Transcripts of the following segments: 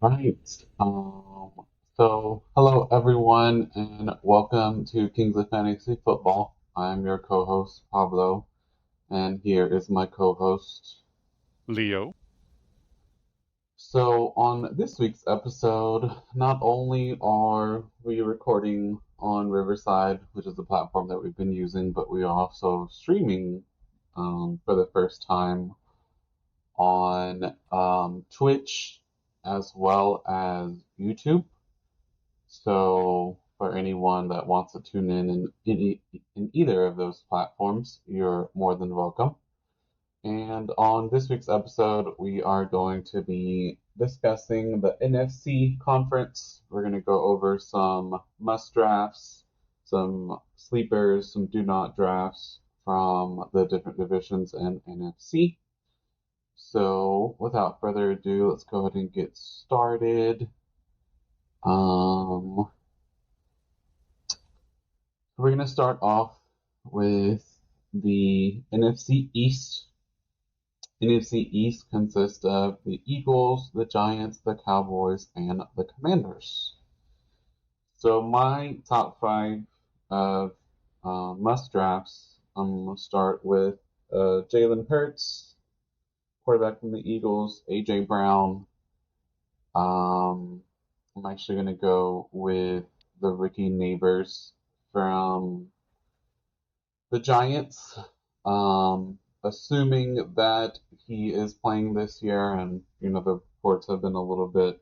Right. Hello everyone, and welcome to Kings of Fantasy Football. I'm your co-host Pablo, and here is my co-host. Leo. So, on this week's episode, not only are we recording on Riverside, which is the platform that we've been using, but we are also streaming for the first time on Twitch as well as YouTube. So for anyone that wants to tune in either of those platforms, you're more than welcome. And on this week's episode, we are going to be discussing the NFC conference. We're going to go over some must drafts, some sleepers, some do not drafts from the different divisions in NFC. So without further ado, let's go ahead and get started. Um, We're going to start off with the NFC East. NFC East consists of the Eagles, the Giants, the Cowboys, and the Commanders. So my top five of must drafts. I'm going to start with Jalen Hurts, quarterback from the Eagles, AJ Brown. Um, I'm actually going to go with the Ricky Neighbors from the Giants, assuming that he is playing this year, and the reports have been a little bit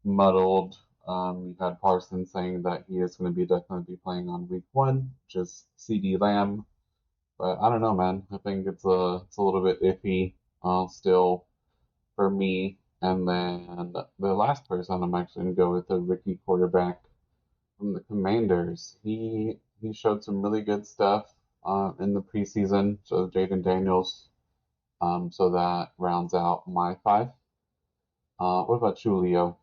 muddled. You had Parsons saying that he is going to be definitely be playing on week one, which is CD Lamb. But I don't know, man. I think it's a little bit iffy still for me. And then the last person I'm actually going to go with the rookie quarterback from the Commanders. He showed some really good stuff in the preseason. So Jaden Daniels. So that rounds out my five. What about you, Leo?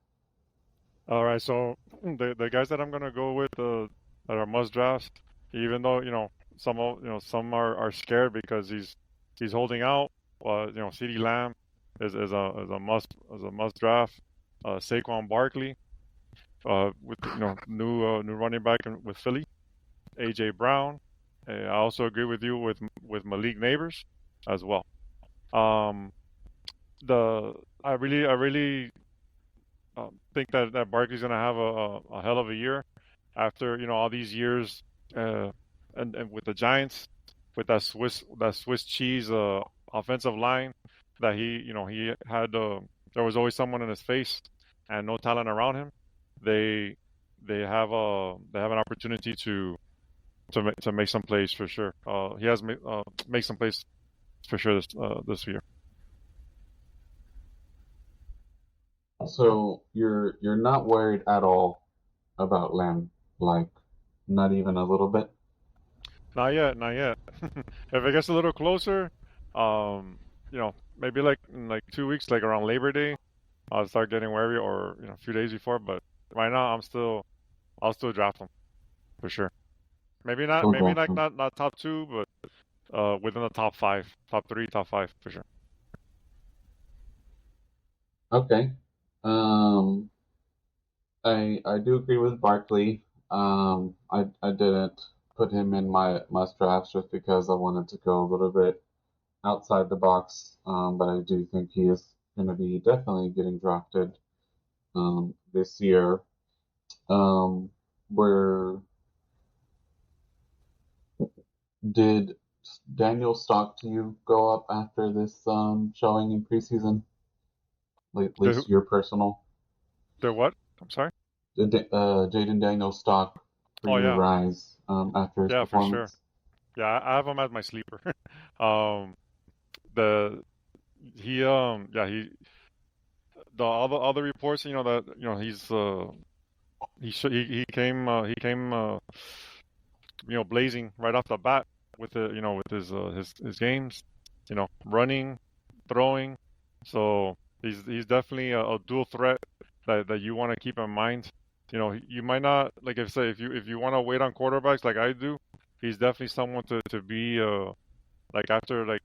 All right, so the guys that I'm gonna go with that are must drafts, even though some are scared because he's holding out. CeeDee Lamb is a must draft. Saquon Barkley, with new running back with Philly. AJ Brown. I also agree with you with Malik Neighbors as well. Um, the I really think that Barkley's gonna have a hell of a year after all these years, uh, and with the Giants, with that Swiss cheese offensive line that he had. There was always someone in his face and no talent around him. They they have an opportunity to make some plays for sure. He has make some plays for sure this year. So you're not worried at all about Lamb, like not even a little bit. Not yet, not yet. If it gets a little closer, maybe like in like 2 weeks, like around Labor Day, I'll start getting wary, or a few days before. But right now, I'll still draft them for sure. Still Maybe draft like him. not top two, but within the top five, top three, top five for sure. Okay. Um, I do agree with Barkley. I didn't put him in my must drafts just because I wanted to go a little bit outside the box. But I do think he is going to be definitely getting drafted this year. Um, where did Daniel Stock to you go up after this showing in preseason? At The least your personal. the what? I'm sorry. Jaden Daniel Stock for Oh you yeah, rise after his yeah for sure. performance. Yeah, I have him as my sleeper. um, the he yeah the other reports, that he came blazing right off the bat with with his games, running, throwing. So he's definitely a dual threat that you want to keep in mind. You might not, like, if you want to wait on quarterbacks like I do, he's definitely someone to be like after like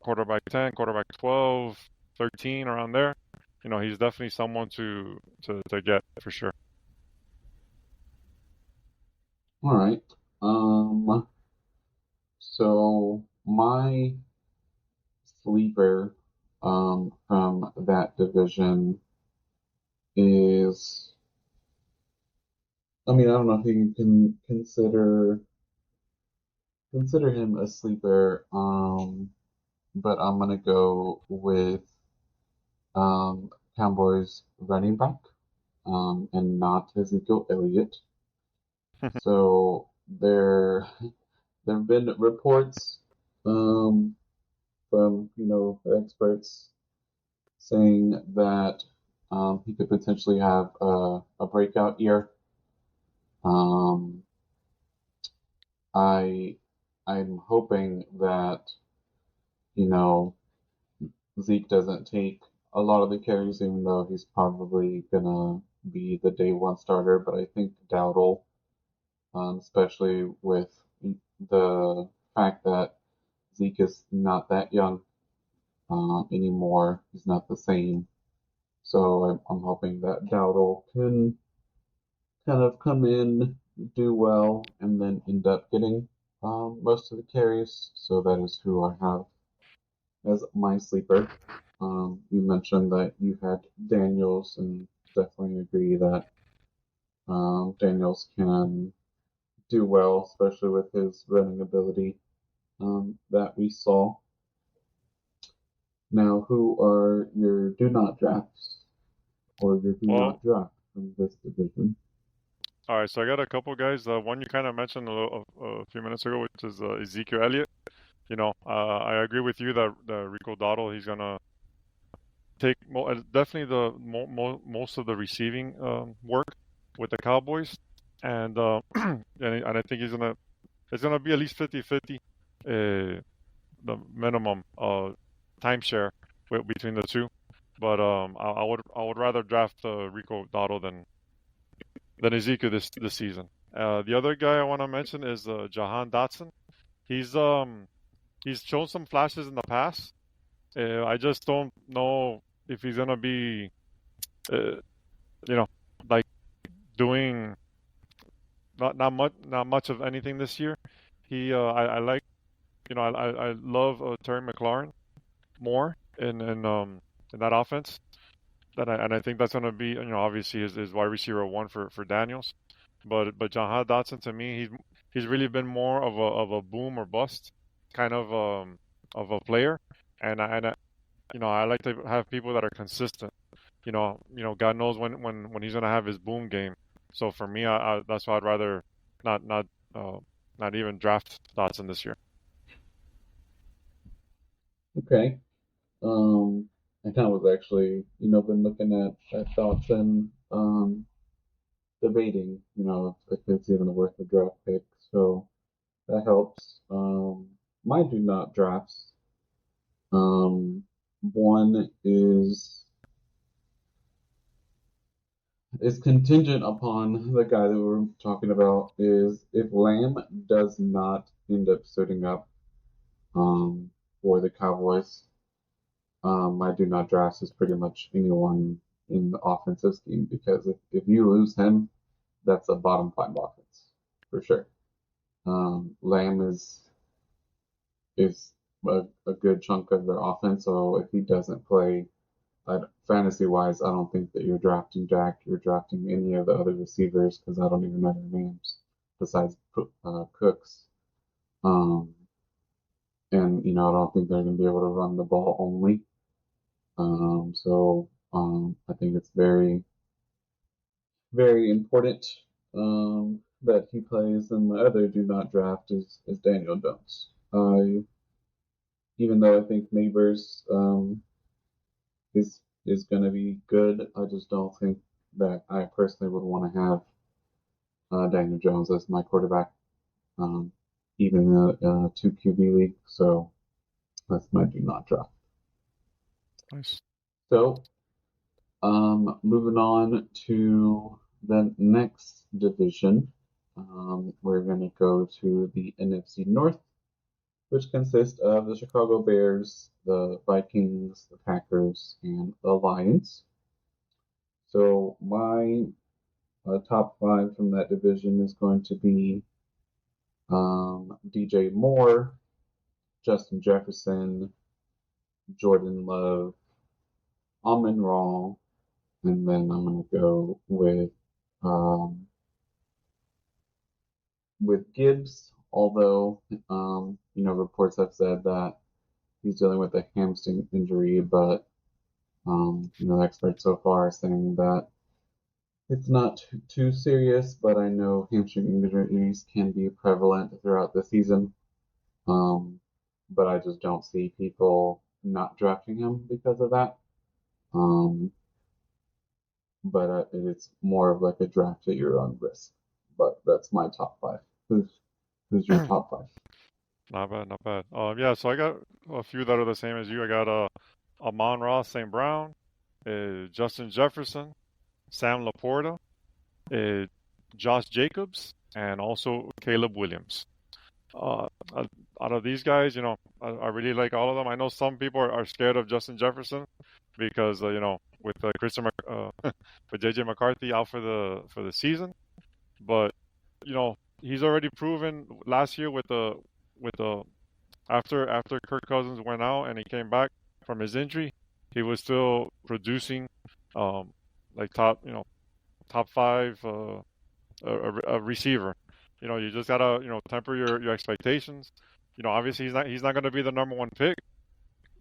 quarterback 10, quarterback 12, 13, around there. he's definitely someone to get for sure. All right. So my sleeper from that division is, I mean, I don't know if you can consider him a sleeper, but I'm gonna go with Cowboys running back, and not Ezekiel Elliott. So there have been reports um, from experts saying that he could potentially have a breakout year. Um, I I'm hoping that you know Zeke doesn't take a lot of the carries, even though he's probably gonna be the day one starter. But I think Dowdle, especially with the fact that Zeke is not that young anymore, he's not the same. So I'm hoping that Dowdle can kind of come in, do well, and then end up getting most of the carries. So that is who I have as my sleeper. You mentioned that you had Daniels, and definitely agree that Daniels can do well, especially with his running ability that we saw. Now, who are your do not drafts or your do Well, not draft from this division? all right, so I got a couple guys. One you kind of mentioned a few minutes ago, which is Ezekiel Elliott. I agree with you that Rico Dottle, he's gonna take definitely the most of the receiving work with the Cowboys, and and I think it's gonna be at least 50-50, the minimum timeshare between the two. But I would rather draft Rico Dottle than Ezekiel this season. The other guy I want to mention is Jahan Dotson. He's he's shown some flashes in the past. I just don't know if he's gonna be, uh, you know, like doing not much of anything this year. I like, I love Terry McLaurin more in that offense. And I think that's gonna be, obviously his wide receiver one for Daniels. But Jahan Dotson, to me, he's really been more of a boom or bust kind of a player. And I like to have people that are consistent. God knows when he's gonna have his boom game. So for me, that's why I'd rather not not uh, not even draft Dotson this year. Okay. I kind of was actually, been looking at Dotson, debating, if it's even worth a draft pick. So that helps. My do not drafts. One is contingent upon the guy that we're talking about. Is if Lamb does not end up suiting up um, for the Cowboys, my do not draft is pretty much anyone in the offensive scheme because if you lose him, that's a bottom five offense for sure. Lamb is a good chunk of their offense, so if he doesn't play, fantasy wise, I don't think that you're drafting Jack. You're drafting any of the other receivers because I don't even know their names besides Cooks. Um, and I don't think they're going to be able to run the ball only. So I think it's very, very important that he plays. And my other do not draft is Daniel Jones. Even though I think Neighbors is going to be good, I just don't think that I personally would want to have Daniel Jones as my quarterback, um, even in a two QB league. So that's my do not draft. Nice. So moving on to the next division, we're going to go to the NFC North, which consists of the Chicago Bears, the Vikings, the Packers, and the Lions. So my top five from that division is going to be DJ Moore, Justin Jefferson, Jordan Love, Amon Ra, and then I'm gonna go um, with Gibbs. Although reports have said that he's dealing with a hamstring injury, but experts so far are saying that it's not too serious. But I know hamstring injuries can be prevalent throughout the season. Um, but I just don't see people not drafting him because of that. Um, but it's more of like a draft at your own risk. But that's my top five. Who's your top five? Not bad, not bad. Yeah, so I got a few that are the same as you. I got Amon-Ra St. Brown, Justin Jefferson, Sam Laporta, uh, Josh Jacobs, and also Caleb Williams. Uh, uh, Out of these guys, I really like all of them. I know some people are scared of Justin Jefferson because with with JJ McCarthy out for the season, but he's already proven last year with the after Kirk Cousins went out and he came back from his injury, he was still producing um like top five a receiver. You just gotta temper your expectations. Obviously he's not gonna be the number one pick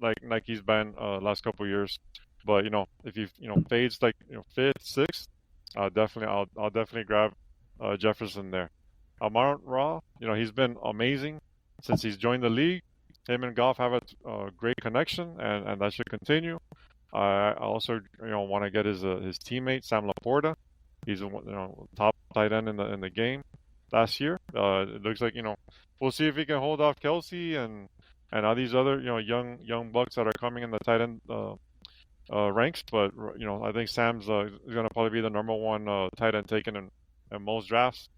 like he's been last couple of years. But if he fades like fifth, sixth, I'll definitely grab Jefferson there. Amon Ra, he's been amazing since he's joined the league. Him and Goff have a great connection, and that should continue. I also want to get his teammate Sam Laporta. He's a top tight end in the game last year. It looks like we'll see if he can hold off Kelsey and all these other young bucks that are coming in the tight end ranks. But I think Sam's is gonna probably be the number one tight end taken in most drafts.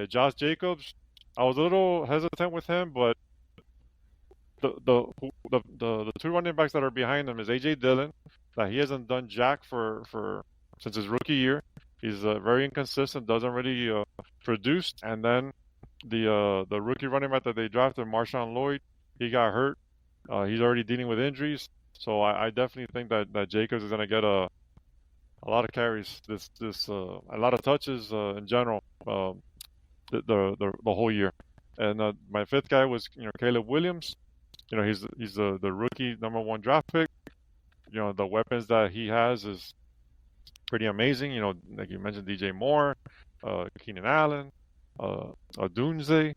Josh Jacobs, I was a little hesitant with him, but the two running backs that are behind him is AJ Dillon, that he hasn't done jack for since his rookie year. He's very inconsistent, doesn't really produce, and then the rookie running back that they drafted, Marshawn Lloyd, he got hurt. He's already dealing with injuries, so I definitely think that Jacobs is gonna get a lot of carries, a lot of touches in general, the whole year. And my fifth guy was Caleb Williams. He's the rookie number one draft pick. The weapons that he has is pretty amazing. Like you mentioned, DJ Moore, Keenan Allen, Dunze.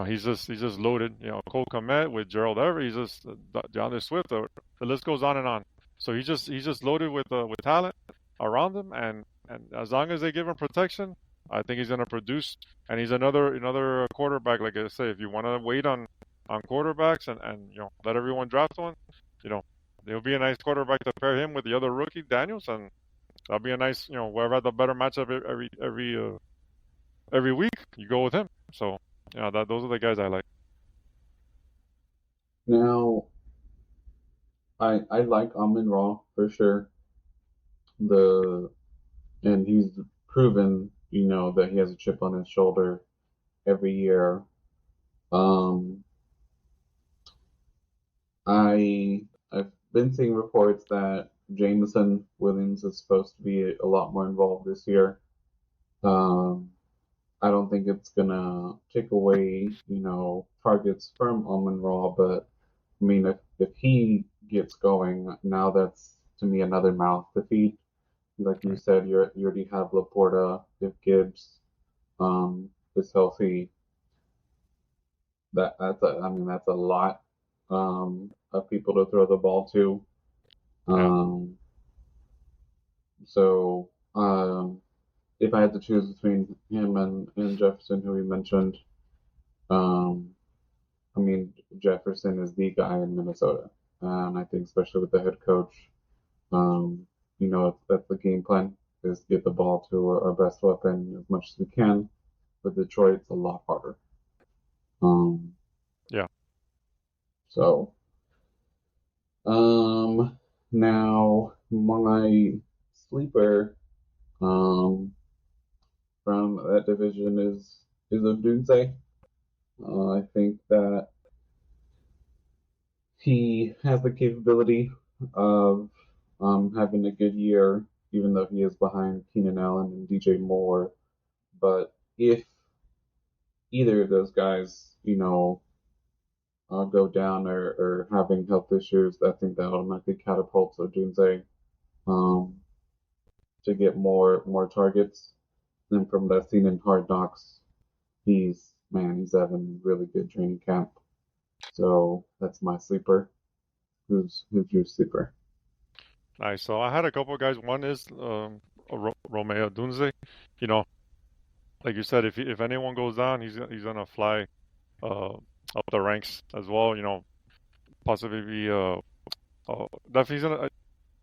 He's just loaded. Cole Kmet with Gerald Everett. He's just DeAndre Swift. The list goes on and on. So he's just loaded with talent around him, and as long as they give him protection, I think he's gonna produce. And he's another quarterback. Like I say, if you want to wait on quarterbacks and let everyone draft one, you know there'll be a nice quarterback to pair him with the other rookie Daniels, and that'll be a nice whoever had the better matchup every week, you go with him. So those are the guys I like. Now, I like Amon Ra for sure. The and he's proven, that he has a chip on his shoulder every year. Um, I've been seeing reports that Jameson Williams is supposed to be a lot more involved this year. Um, I don't think it's gonna take away, targets from Amon Ra, but I mean, if he gets going, now that's to me another mouth to feed. Like you Right. said, you already have Laporta. If Gibbs is healthy, that's a lot of people to throw the ball to. Yeah. Um, so if I had to choose between him and Jefferson, who we mentioned, um, I mean Jefferson is the guy in Minnesota, and I think especially with the head coach, um, that's the game plan is get the ball to our best weapon as much as we can. With Detroit, it's a lot harder. Um, Yeah. so, now my sleeper um, from that division is Odunze. I think that he has the capability of having a good year, even though he is behind Keenan Allen and DJ Moore. But if either of those guys, go down or having health issues, I think that automatically catapults Odunze um, to get more targets. And from that scene in Hard Knocks, he's having really good training camp. So that's my sleeper. Who's your sleeper? Nice. So I had a couple of guys. One is Romeo Dunze. You know, like you said, if anyone goes down, he's gonna fly up the ranks as well. You know, possibly be definitely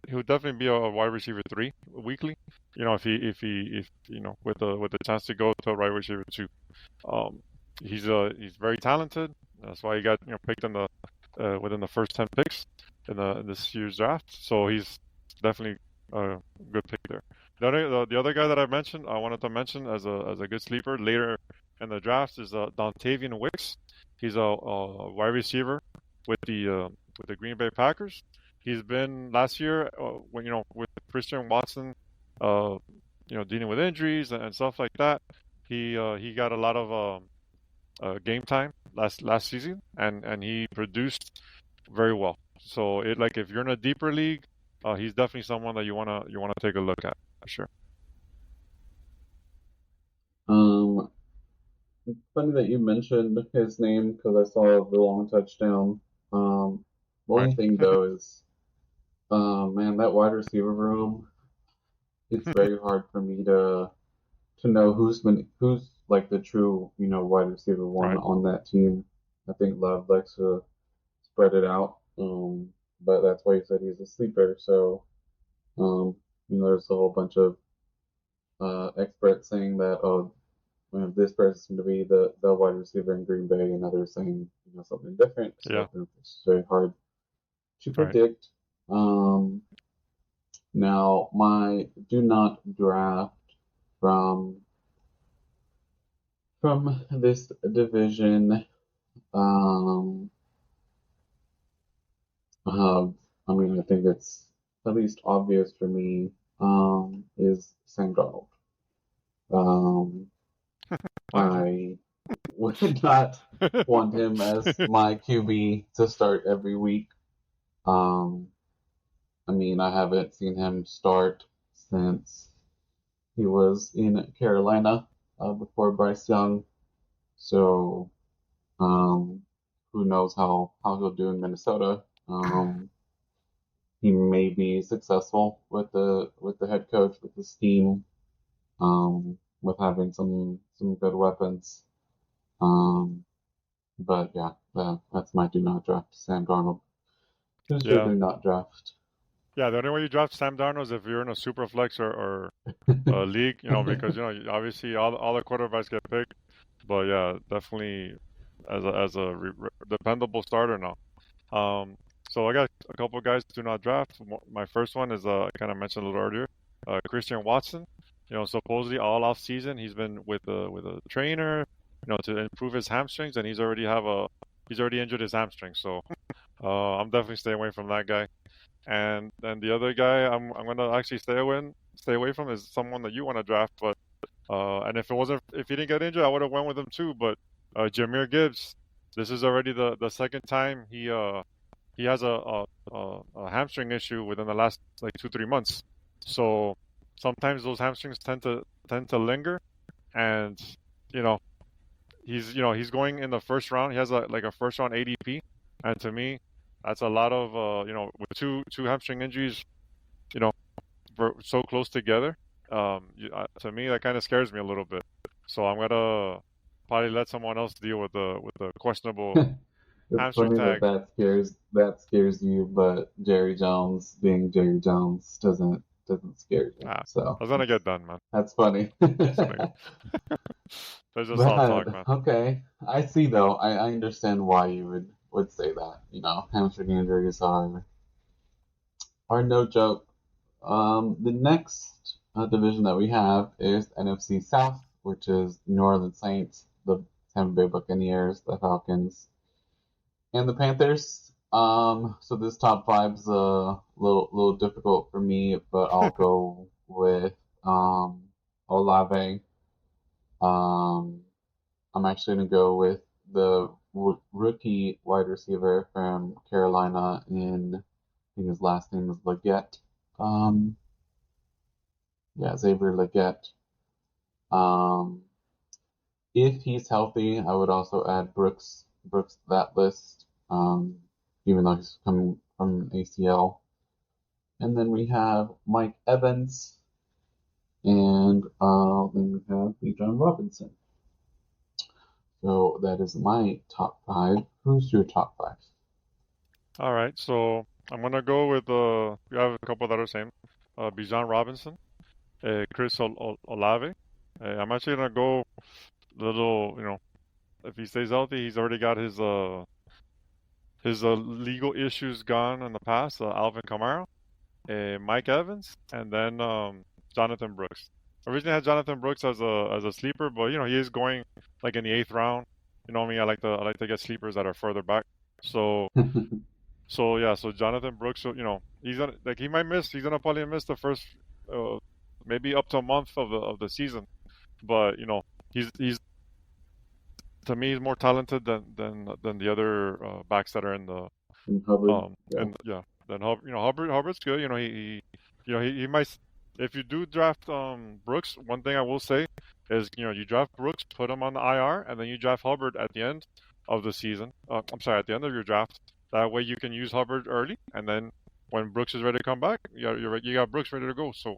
he would definitely be a wide receiver three weekly. You know, if you know with the chance to go to a wide receiver two. Um, he's very talented. That's why he got picked in the within the first 10 picks in this year's draft. So he's definitely a good pick there. The other guy that I mentioned, I wanted to mention as a good sleeper later in the draft is Dontavian Wicks. He's a wide receiver with the Green Bay Packers. He's been last year when with Christian Watson, uh, dealing with injuries and stuff like that. He got a lot of game time last season, and he produced very well. So it like if you're in a deeper league, he's definitely someone that you wanna take a look at for sure. Um, Funny that you mentioned his name because I saw the long touchdown. The Right? only thing though is, man, that wide receiver room. It's very hard for me to know who's like the true wide receiver one Right? on that team. I think Love likes to spread it out, but that's why he said he's a sleeper. So there's a whole bunch of experts saying that this person's going to be the wide receiver in Green Bay, and others saying something different. Yeah. So it's very hard to Right. predict. Um, Now my do not draft from this division. Um, uh, I mean, I think it's at least obvious for me. Is Sam Darnold. Um, I would not want him as my QB to start every week. Um, I mean, I haven't seen him start since he was in Carolina before Bryce Young. So, um, who knows how he'll do in Minnesota? He may be successful with the head coach with the team, with having some good weapons. Um, but yeah, that's my do not draft Sam Darnold. Who's your Yeah. do not draft? Yeah. The only way you draft Sam Darnold is if you're in a super flex or league, because obviously all the quarterbacks get picked. But yeah, definitely as a dependable starter now. Um, so I got a couple of guys do not draft. My first one is I kind of mentioned a little earlier, Christian Watson. Supposedly all off season he's been with a trainer, to improve his hamstrings, and he's already injured his hamstring. So I'm definitely staying away from that guy. And then the other guy I'm gonna actually stay away from is someone that you want to draft, but and if he didn't get injured, I would have went with him too. But Jahmyr Gibbs, this is already the second time he has a hamstring issue within the last like 2 3 months. So sometimes those hamstrings tend to linger, and you know he's going in the first round. He has a first round ADP, and to me, that's a lot of with two hamstring injuries, you know, so close together. To me, that kind of scares me a little bit. So I'm gonna probably let someone else deal with the questionable It's hamstring funny that tag. that scares you, but Jerry Jones being Jerry Jones doesn't scare you. Ah, So I was gonna get done, man. that's funny. It's gonna That's just all talk, But man. okay, I see though. I understand why you would say that. Hamstring injuries are no joke. The next division that we have is NFC South, which is New Orleans Saints, the Tampa Bay Buccaneers, the Falcons, and the Panthers. So this top five is a little difficult for me, but I'll go with Olave. Um, I'm actually gonna go with the rookie wide receiver from Carolina, and I think his last name is Leggett. Um, yeah, Xavier Leggett. Um, if he's healthy, I would also add Brooks to that list. Even though he's coming from an ACL. And then we have Mike Evans, and then we have Bijan Robinson. So that is my top five. Who's your top five? All right, so I'm gonna go with we have a couple that are same. Bijan Robinson, Chris Olave. I'm actually gonna go little, if he stays healthy, he's already got his legal issues gone in the past. Alvin Kamara, Mike Evans, and then Jonathan Brooks. Originally had Jonathan Brooks as a sleeper, but he is going like in the eighth round. You know what I mean? I like to get sleepers that are further back. So yeah, so Jonathan Brooks, so, he's gonna like he might miss. He's gonna probably miss the first, uh, maybe up to a month of the season. But he's to me he's more talented than the other backs that are in the And Hubbard, yeah. and yeah, then Hubbard's good. He might. If you do draft Brooks, one thing I will say is you draft Brooks, put him on the IR, and then you draft Hubbard at the end of the season. I'm sorry, at the end of your draft. That way you can use Hubbard early, and then when Brooks is ready to come back, you got Brooks ready to go. So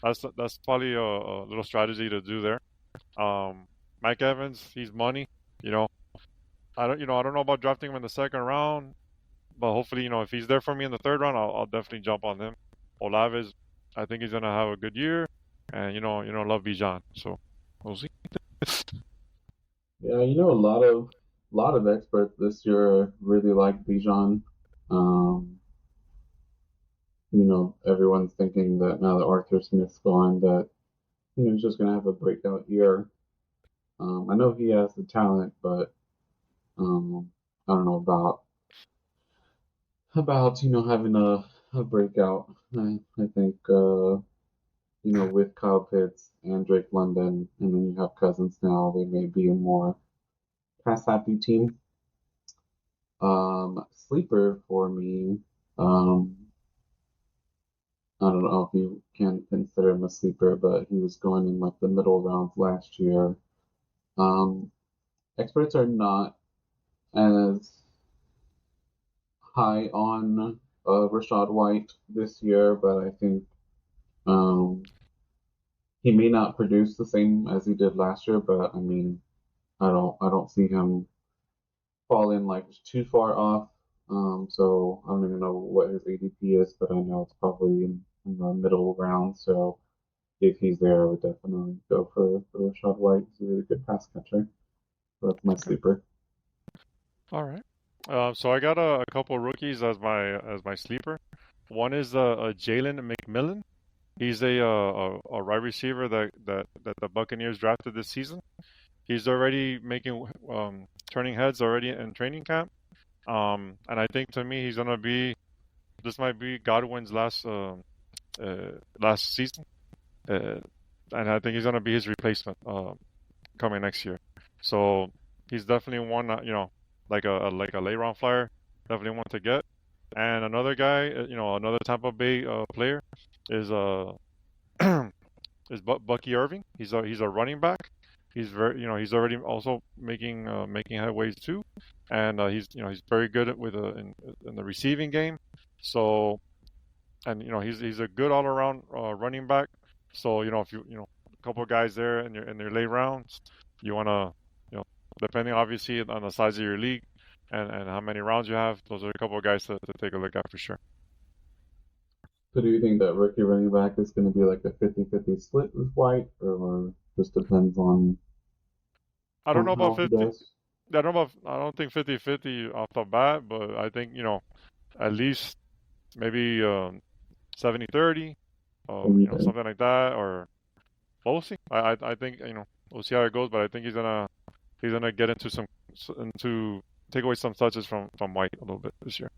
that's probably a little strategy to do there. Um, Mike Evans, he's money. You know, I don't know about drafting him in the second round, but hopefully, if he's there for me in the third round, I'll definitely jump on him. Olaves, I think he's gonna have a good year, and love Bijan. So we'll see. Yeah, a lot of experts this year really like Bijan. Um, everyone's thinking that now that Arthur Smith's gone, that he's just gonna have a breakout year. I know he has the talent, but I don't know about having a breakout. I think with Kyle Pitts and Drake London, and then you have Cousins now, they may be a more pass happy team. Sleeper for me. Um, I don't know if you can consider him a sleeper, but he was going in like the middle rounds last year. Um, Experts are not as high on Rashad White this year, but I think um, he may not produce the same as he did last year. But I mean, I don't see him falling like too far off. So I don't even know what his ADP is, but I know it's probably in the middle round. So if he's there, I would definitely go for Rashad White. He's a really good pass catcher. So that's my Okay, sleeper. all right. So I got a couple rookies as my sleeper. One is Jalen McMillan. He's a wide receiver that the Buccaneers drafted this season. He's already making turning heads already in training camp. And I think to me he's gonna be this might be Godwin's last season, uh, and I think he's gonna be his replacement coming next year. So he's definitely one like a late round flyer, definitely one to get. And another guy, another Tampa Bay player is is Bucky Irving. He's a running back. He's already also making headways too, and he's very good in the receiving game. So, and he's a good all around running back. So if a couple of guys there in your late rounds, you wanna depending obviously on the size of your league and how many rounds you have, those are a couple of guys to take a look at for sure. So do you think that rookie running back is going to be like a 50-50 split with White, or just depends I don't on know about how he 50. does? I don't think 50-50 off the bat, but I think at least maybe 70-30. Okay. something like that, or well, we'll see. I think we'll see how it goes, but I think he's gonna get into into take away some touches from White a little bit this year.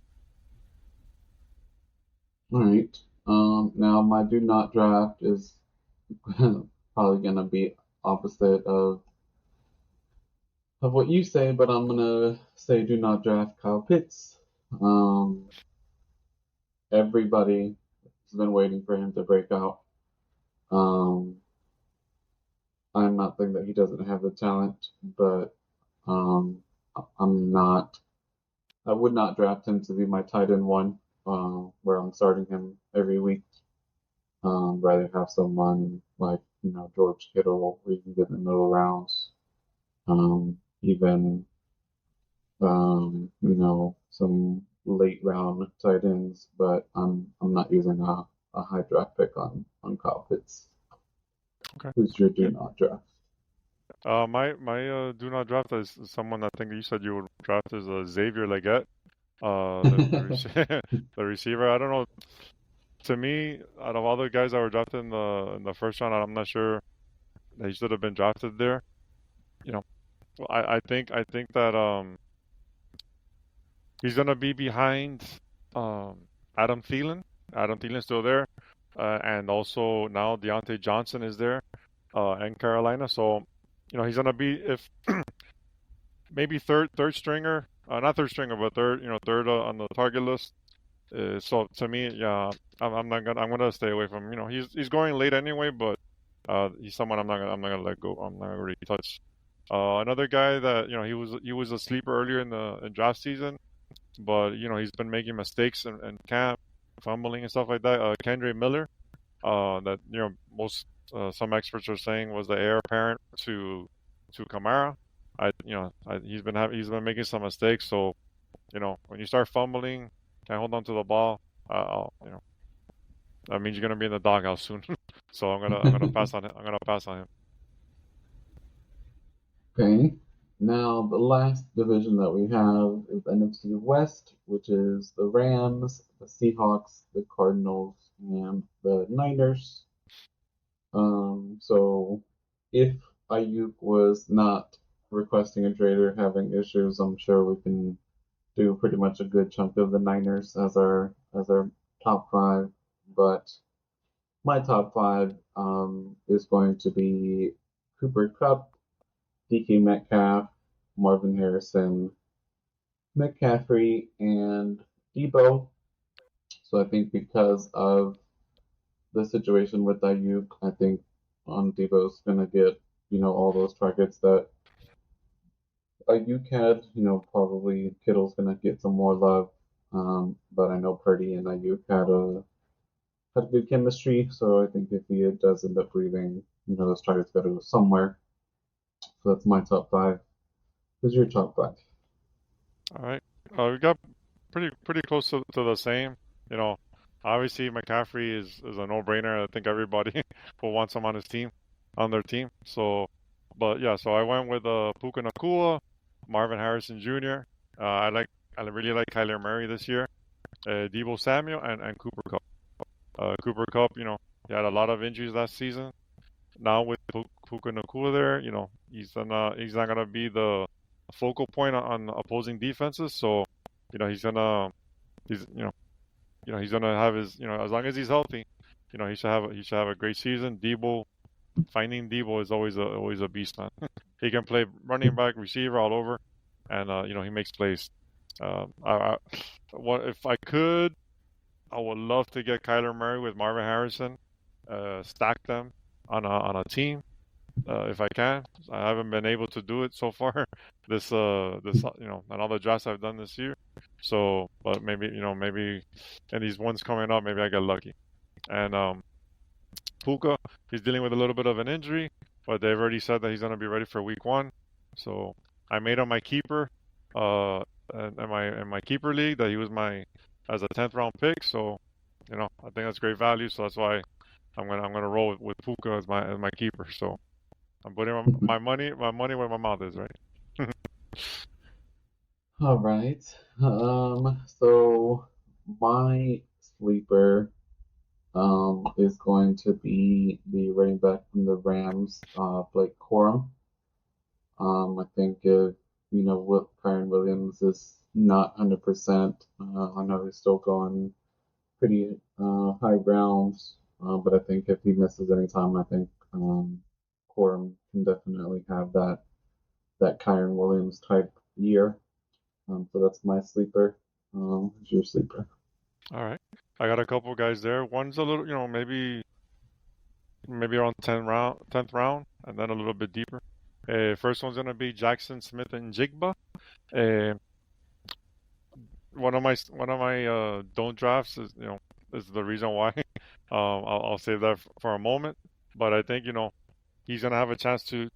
All right. Now my do not draft is probably gonna be opposite of what you say, but I'm gonna say do not draft Kyle Pitts. Um, Everybody has been waiting for him to break out. Um, I'm not saying that he doesn't have the talent, but um, I'm not. I would not draft him to be my tight end one, where I'm starting him every week. Rather have someone like George Kittle, where you can get in the middle rounds. Even some late round tight ends, but I'm not using a high draft pick on Kyle Pitts. Okay. Who's your do Yeah. not draft? My do not draft is someone I think you said you would draft is Xavier Leggett. The receiver. I don't know. To me, out of all the guys that were drafted in the first round, I'm not sure that he should have been drafted there. You know, I think that he's gonna be behind um Adam Thielen. Adam Thielen's still there, and also now Deontay Johnson is there, in Carolina. So, he's gonna be if maybe third stringer, not third stringer, but third on the target list. So to me, yeah, I'm gonna stay away from. He's going late anyway, but he's someone I'm not gonna let go. I'm not gonna really touch. Another guy that he was a sleeper earlier in draft season, but he's been making mistakes in camp, fumbling and stuff like that. Kendre Miller, that most some experts are saying was the heir apparent to Kamara. He's been making some mistakes, so when you start fumbling, can't hold on to the ball, that means you're gonna be in the doghouse soon. So I'm gonna pass on it. I'm gonna pass on him. Okay. Now, the last division that we have is NFC West, which is the Rams, the Seahawks, the Cardinals, and the Niners. So if Ayuk was not requesting a trade or having issues, I'm sure we can do pretty much a good chunk of the Niners as our top five. But my top five is going to be Cooper Kupp, DK Metcalf, Marvin Harrison, McCaffrey, and Debo. So I think because of the situation with Ayuk, I think Debo's gonna get all those targets that Ayuk had. Probably Kittle's gonna get some more love, but I know Purdy and Ayuk had good chemistry. So I think if he does end up leaving, those targets got to go somewhere. So that's my top five. Who's your top five? All right. We got pretty close to the same. You know, Obviously McCaffrey is a no-brainer. I think everybody will want him on their team. So, but yeah, so I went with Puka Nakua, Marvin Harrison Jr. I really like Kyler Murray this year. Debo Samuel and Cooper Kupp. Cooper Kupp, he had a lot of injuries last season. Now with Puka Nakua there, he's not gonna be the focal point on opposing defenses. So, he's gonna he's he's gonna have his as long as he's healthy, he should have a great season. Finding Debo is always a beast, man. He can play running back, receiver, all over, and he makes plays. What if I could? I would love to get Kyler Murray with Marvin Harrison, stack them on a team if I can. I haven't been able to do it so far. And all the drafts I've done this year. So, but maybe, and these ones coming up, maybe I get lucky. And Puka, he's dealing with a little bit of an injury, but they've already said that he's gonna be ready for week one. So I made him my keeper, in my keeper league that he was my as a 10th round pick. So, I think that's great value. So that's why I'm gonna roll with Puka as my keeper. So I'm putting my money where my mouth is, right? All right. So my sleeper. is going to be the running back from the Rams, Blake Corum. I think if what Kyron Williams is not 100%, I know he's still going pretty high rounds, but I think if he misses any time, I think Corum can definitely have that Kyron Williams type year. So that's my sleeper. Who's your sleeper? All right. I got a couple guys there. One's a little, maybe around 10th round, and then a little bit deeper. First one's gonna be Jackson Smith and Jigba. Uh, one of my don't drafts is the reason why. I'll save that for a moment. But I think he's gonna have a chance to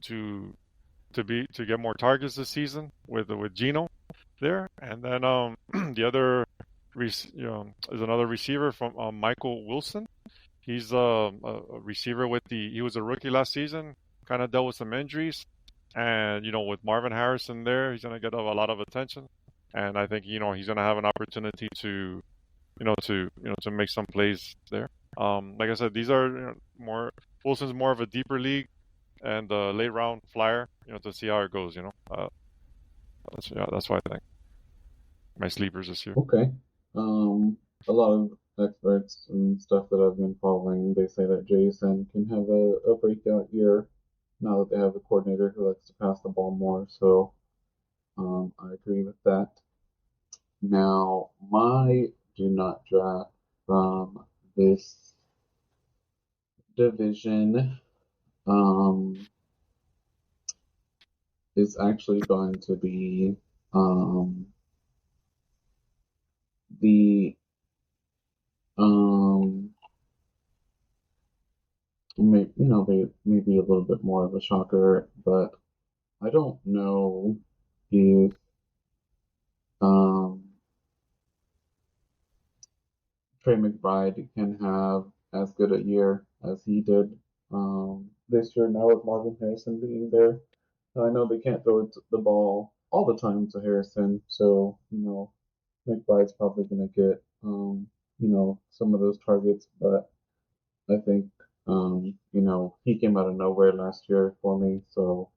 get more targets this season with Gino there, and then the other is another receiver from Michael Wilson. He's a receiver he was a rookie last season, kind of dealt with some injuries, and with Marvin Harrison there, he's gonna get a lot of attention, and I think he's gonna have an opportunity to make some plays there. Like I said, these are more Wilson's more of a deeper league and late round flyer, to see how it goes. That's why I think my sleepers this year. Okay. Um, a lot of experts and stuff that I've been following, they say that Jason can have a breakout year now that they have a coordinator who likes to pass the ball more. So I agree with that. Now, my do not draft from this division is actually going to be the um, maybe a little bit more of a shocker, but I don't know if um, Trey McBride can have as good a year as he did this year now with Marvin Harrison being there. I know they can't throw the ball all the time to Harrison, so McBride's probably going to get some of those targets, but I think he came out of nowhere last year for me, so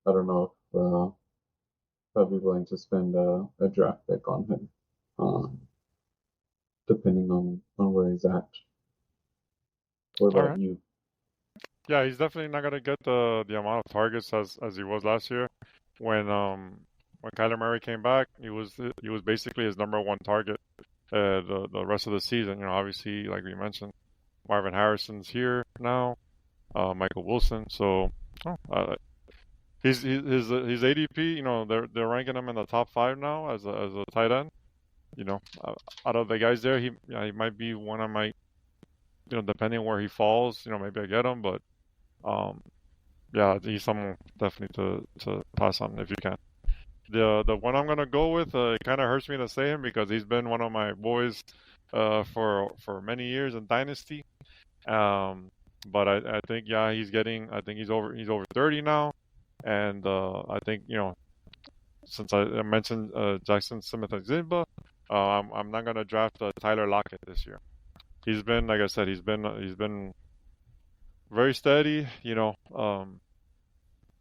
I don't know if I'd be willing to spend a draft pick on him, um, depending on where he's at. What All about right. you? Yeah, he's definitely not gonna get the amount of targets as he was last year. When Kyler Murray came back, he was basically his number one target the rest of the season. Obviously, like we mentioned, Marvin Harrison's here now, Michael Wilson. So, oh, his ADP. They're ranking him in the top five now as a tight end. Out of the guys there, he might be one I might depending on where he falls. Maybe I get him, but um, yeah, he's someone definitely to pass on if you can. The one I'm gonna go with, it kind of hurts me to say him because he's been one of my boys for many years in Dynasty. Um, but I think yeah, I think he's over 30 now, and I think since I mentioned Jackson Smith and Zimba, I'm not gonna draft Tyler Lockett this year. He's been, like I said, he's been very steady.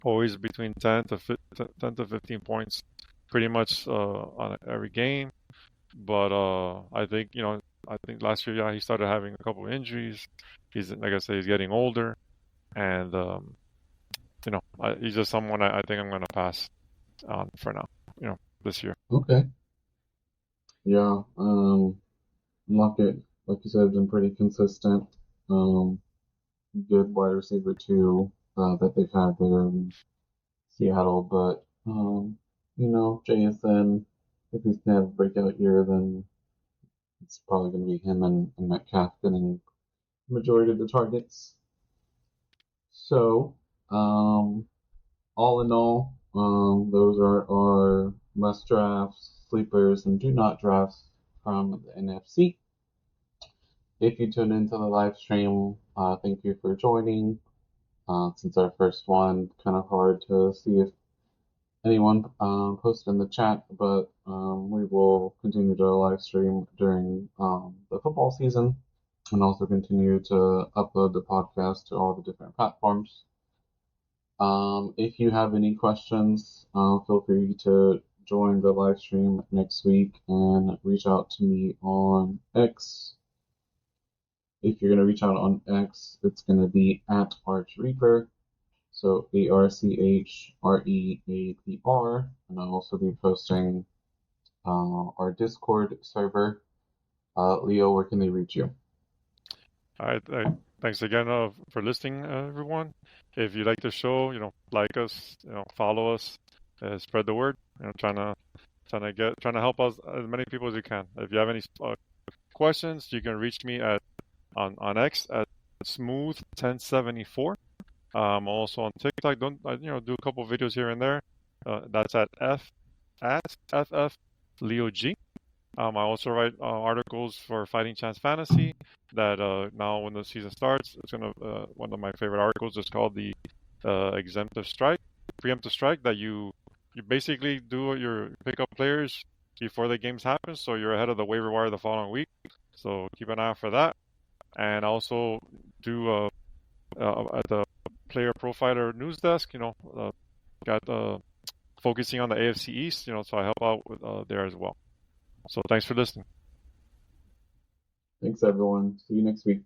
Always between 10 to 15 points, pretty much on every game. But I think last year, yeah, he started having a couple of injuries. He's like I said, he's getting older, and he's just someone I think I'm gonna pass on for now. This year. Okay, yeah, Lockett, like you said, has been pretty consistent. Um, Good wide receiver too that they've had there in Seattle, but JSN, if he's gonna have a breakout year, then it's probably gonna be him and Metcalf getting the majority of the targets. So, all in all, those are our must drafts, sleepers, and do not drafts from the NFC. If you tune into the live stream, thank you for joining. Since our first one, kind of hard to see if anyone posted in the chat, but we will continue to live stream during the football season. and also continue to upload the podcast to all the different platforms. If you have any questions, feel free to join the live stream next week and reach out to me on X. If you're going to reach out on X, it's going to be at ArchReaper. So ArchReapr, and I'll also be posting our Discord server. Leo, where can they reach you? All right. Thanks again for listening, everyone. If you like the show, like us, follow us, spread the word. Trying to help us as many people as you can. If you have any questions, you can reach me on X at smooth1074. Also on TikTok. Don't do a couple videos here and there. That's at Leo G. I also write articles for Fighting Chance Fantasy. That now when the season starts, it's gonna one of my favorite articles is called the preemptive strike. That you basically do your pick up players before the games happen, so you're ahead of the waiver wire the following week. So keep an eye out for that. And also do at the player profiler news desk. Got focusing on the AFC East. So I help out with there as well. So thanks for listening. Thanks, everyone. See you next week.